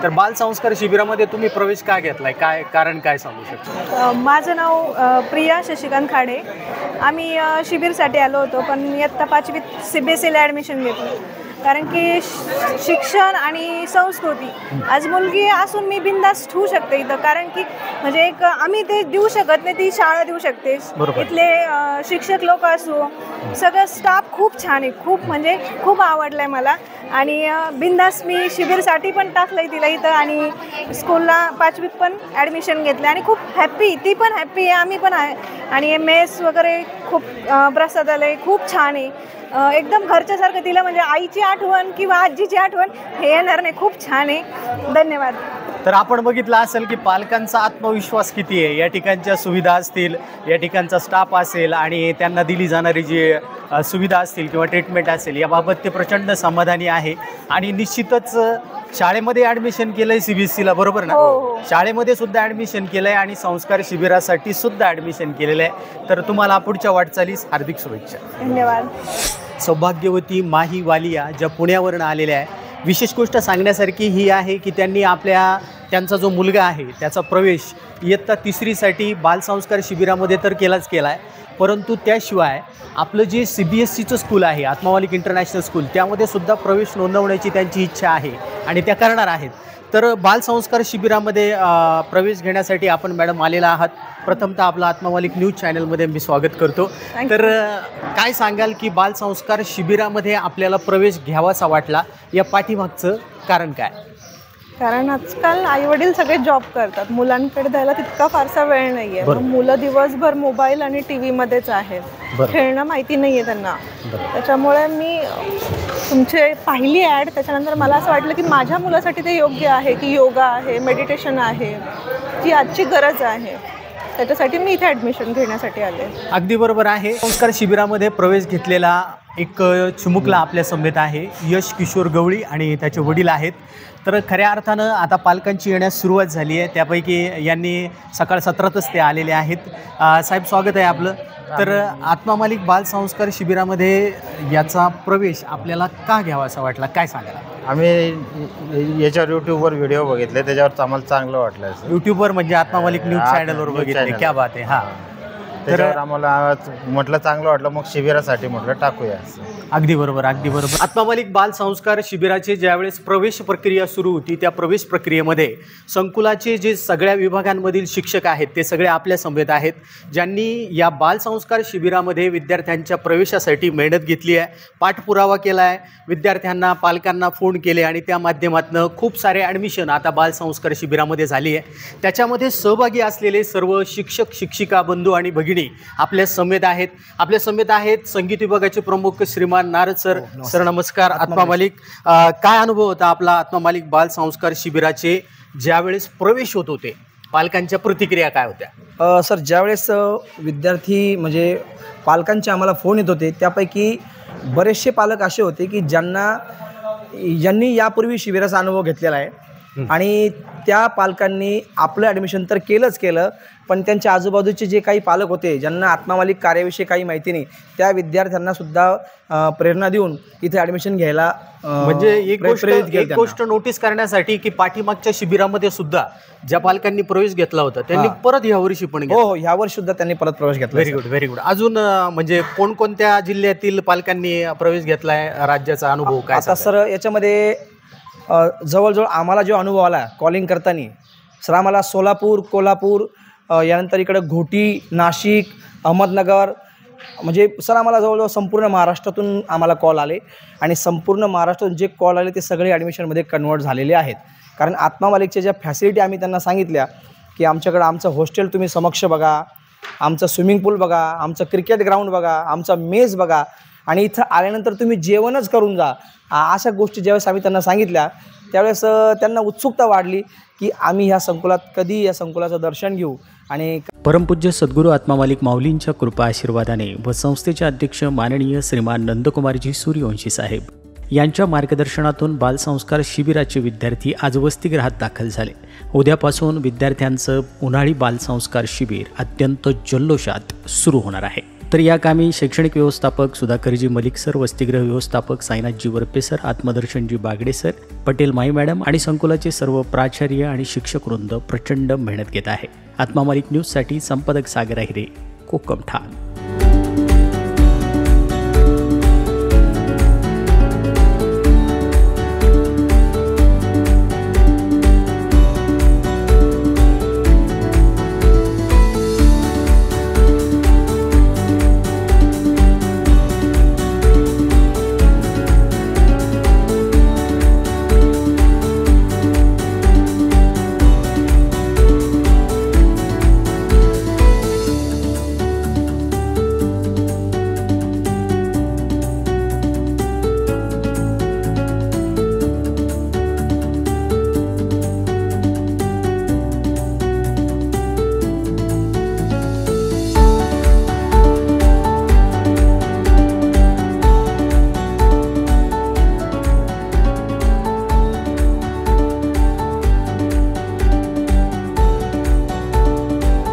तर बालसंस्कार शिबिरामध्ये तुम्ही प्रवेश का घेतलाय, काय कारण काय सांगू शकता? माझं नाव प्रिया शशिकांत खाडे. आम्ही शिबिरसाठी आलो होतो, पण इयत्ता 5वीत CBSEला ॲडमिशन घेतलं. कारण की शिक्षण आणि संस्कृती, आज मुलगी असून मी बिनधास्त ठेवू शकते इथं. कारण की म्हणजे एक आम्ही ते देऊ शकत नाही, ती शाळा देऊ शकते. इथले शिक्षक लोक असो, सगळं स्टाफ खूप छान आहे, खूप म्हणजे खूप आवडलं आहे मला. आणि बिनधास्त मी शिबिरसाठी पण टाकलं आहे तिला इथं, आणि स्कूलला 5वीत पण ॲडमिशन घेतलं आणि खूप हॅप्पी, ती पण हॅप्पी आहे, आम्ही पण आहे. आणि मेस वगैरे खूप प्रसादालय खूप छान आहे, एकदम घरच्यासारखं. तिला म्हणजे आईची आठवण किंवा आजीची आठवण हे येणार नाही. खूप छान आहे. धन्यवाद. तर आपण बघितलं असेल की पालकांचा आत्मविश्वास किती आहे. या ठिकाणच्या सुविधा असतील, या ठिकाणचा स्टाफ असेल आणि त्यांना दिली जाणारी जी सुविधा असतील किंवा ट्रीटमेंट असेल, याबाबत ते प्रचंड समाधानी आहे. आणि निश्चितच शाळेमध्ये ॲडमिशन केलं आहे CBSEला, बरोबर ना? हो. शाळेमध्ये सुद्धा ॲडमिशन केलं आहे आणि संस्कार शिबिरासाठी सुद्धा ॲडमिशन केलेलं आहे. तर तुम्हाला पुढच्या वाटचालीस हार्दिक शुभेच्छा. धन्यवाद. सौभाग्यवती माही वालिया ज्या पुण्यावरून आलेल्या आहे, विशेष गोष्ट सांगण्यासारखी ही आहे की त्यांनी त्यांचा जो मुलगा आहे त्याचा प्रवेश इयत्ता 3रीसाठी बालसंस्कार शिबिरामध्ये तर केला आहे, परंतु त्याशिवाय आपलं जे CBSEचं स्कूल आहे, आत्मामालिक इंटरनॅशनल स्कूल, त्यामध्ये सुद्धा प्रवेश नोंदवण्याची त्यांची इच्छा आहे आणि त्या करणार आहेत. तर बालसंस्कार शिबिरामध्ये प्रवेश घेण्यासाठी आपण मॅडम आलेला आहात. प्रथमतः आपलं आत्मामालिक न्यूज चॅनलमध्ये मी स्वागत करतो. तर काय सांगाल की बालसंस्कार शिबिरामध्ये आपल्याला प्रवेश घ्यावासा वाटला, या पाठीमागचं कारण काय? कारण आजकाल आईवडील सगळे जॉब करतात, मुलांकडे द्यायला तितका फारसा वेळ नाही आहे. मुलं दिवसभर मोबाईल आणि TV मध्येच आहेत, खेळणं माहिती नाही आहे त्यांना. त्याच्यामुळे मी तुमचे पाहिली ॲड, त्याच्यानंतर मला असं वाटलं की माझ्या मुलासाठी ते योग्य आहे, की योगा आहे, मेडिटेशन आहे, जी आजची गरज आहे. त्याच्यासाठी मी इथे ॲडमिशन घेण्यासाठी आले. अगदी बरोबर आहे. संस्कार शिबिरामध्ये प्रवेश घेतलेला एक चिमुकला आपल्या समवेत आहे, यश किशोर गवळी, आणि त्याचे वडील आहेत. तर खऱ्या अर्थानं आता पालकांची येण्यास सुरुवात झाली आहे. त्यापैकी यांनी सकाळ सत्रातच ते आलेले आहेत. साहेब, स्वागत आहे आपलं. तर आत्मामालिक बालसंस्कार शिबिरामध्ये याचा प्रवेश आपल्याला का घ्यावा असा वाटला, काय सांगाल? आम्ही याच्यावर यूट्यूबवर व्हिडिओ बघितले, त्याच्यावर आम्हाला चांगलं वाटलं. यूट्यूबवर म्हणजे आत्मामालिक न्यूज चॅनलवर बघितले? क्या बात आहे. हां, त्याच्यावर आम्हाला म्हटलं चांगलं वाटलं, मग शिबिरासाठी म्हटलं टाकूया. अगदी बरोबर, अगदी बरोबर. आत्मामालिक बालसंस्कार शिबिराचे ज्यावेळेस प्रवेश प्रक्रिया सुरू होती, त्या प्रवेश प्रक्रियेमध्ये संकुलाचे जे सगळ्या विभागांमधील शिक्षक आहेत ते सगळे आपल्या समवेत आहेत, ज्यांनी या बालसंस्कार शिबिरामध्ये विद्यार्थ्यांच्या प्रवेशासाठी मेहनत घेतली आहे, पाठपुरावा केला आहे, विद्यार्थ्यांना पालकांना फोन केले आणि त्या माध्यमातून खूप सारे ॲडमिशन आता बालसंस्कार शिबिरामध्ये झाली आहे. त्याच्यामध्ये सहभागी असलेले सर्व शिक्षक, शिक्षिका, बंधू आणि भगिनी आपल्या समेत आहेत. आपल्या समेत आहेत संगीत विभागाचे प्रमुख श्रीमान नारद सर. सर नमस्कार. आत्मामालिक, काय अनुभव होता आपला आत्मामालिक बालसंस्कार शिबिराचे ज्यावेळेस प्रवेश होत होते, पालकांच्या प्रतिक्रिया काय होत्या? सर, ज्यावेळेस विद्यार्थी म्हणजे पालकांचे आम्हाला फोन येत होते, त्यापैकी बरेचसे पालक असे होते की ज्यांनी यापूर्वी शिबिराचा अनुभव घेतलेला आहे आणि त्या पालकांनी आपलं ॲडमिशन तर केलं, पण त्यांच्या आजूबाजूचे जे काही पालक होते ज्यांना आत्मामालिक कार्याविषयी काही माहिती नाही, त्या विद्यार्थ्यांना सुद्धा प्रेरणा देऊन इथे ॲडमिशन घ्यायला म्हणजे एक गोष्ट नोटीस करण्यासाठी की पाठीमागच्या शिबिरामध्ये सुद्धा ज्या पालकांनी प्रवेश घेतला होता त्यांनी परत यावर्षी पण हो, यावर्षी सुद्धा त्यांनी परत प्रवेश घेतला. Very good, very good. अजून म्हणजे कोणकोणत्या जिल्ह्यातील पालकांनी प्रवेश घेतलाय, राज्याचा अनुभव काय? आता सर, याच्यामध्ये जवळजवळ आम्हाला जो अनुभव आला कॉलिंग करताना, सर आम्हाला सोलापूर, कोल्हापूर, यानंतर इकडं घोटी, नाशिक, अहमदनगर, म्हणजे सर आम्हाला जवळजवळ संपूर्ण महाराष्ट्रातून आम्हाला कॉल आले आणि संपूर्ण महाराष्ट्रातून जे कॉल आले ते सगळे ॲडमिशनमध्ये कन्वर्ट झालेले आहेत. कारण आत्मामालिकच्या ज्या फॅसिलिटी आम्ही त्यांना सांगितल्या की आमच्याकडं आमचं हॉस्टेल तुम्ही समक्ष बघा, आमचं स्विमिंग पूल बघा, आमचं क्रिकेट ग्राउंड बघा, आमचा मेस बघा, आणि इथं आल्यानंतर तुम्ही जेवणच करून जा, अशा गोष्टी ज्यावेळेस आम्ही त्यांना सांगितल्या त्यावेळेस त्यांना उत्सुकता वाढली की आम्ही ह्या संकुलात कधी या संकुलाचं दर्शन घेऊ. आणि परमपूज्य सद्गुरू आत्मामालिक माऊलींच्या कृपा आशीर्वादाने व संस्थेचे अध्यक्ष माननीय श्रीमान नंदकुमारजी सूर्यवंशी साहेब यांच्या मार्गदर्शनातून बालसंस्कार शिबिराचे विद्यार्थी आज वसतिगृहात दाखल झाले. उद्यापासून विद्यार्थ्यांचं उन्हाळी बालसंस्कार शिबिर अत्यंत जल्लोषात सुरू होणार आहे. तर या कामी शैक्षणिक व्यवस्थापक सुधाकरजी मलिक सर, वसतिगृह व्यवस्थापक साईनाथजी वरपे सर, आत्मदर्शनजी बागडे सर, पटेल माई मॅडम आणि संकुलाचे सर्व प्राचार्य आणि शिक्षक वृंद प्रचंड मेहनत घेत आहे. आत्मा मालिक न्यूजसाठी संपादक सागर अहिरे, कोकम ठाण.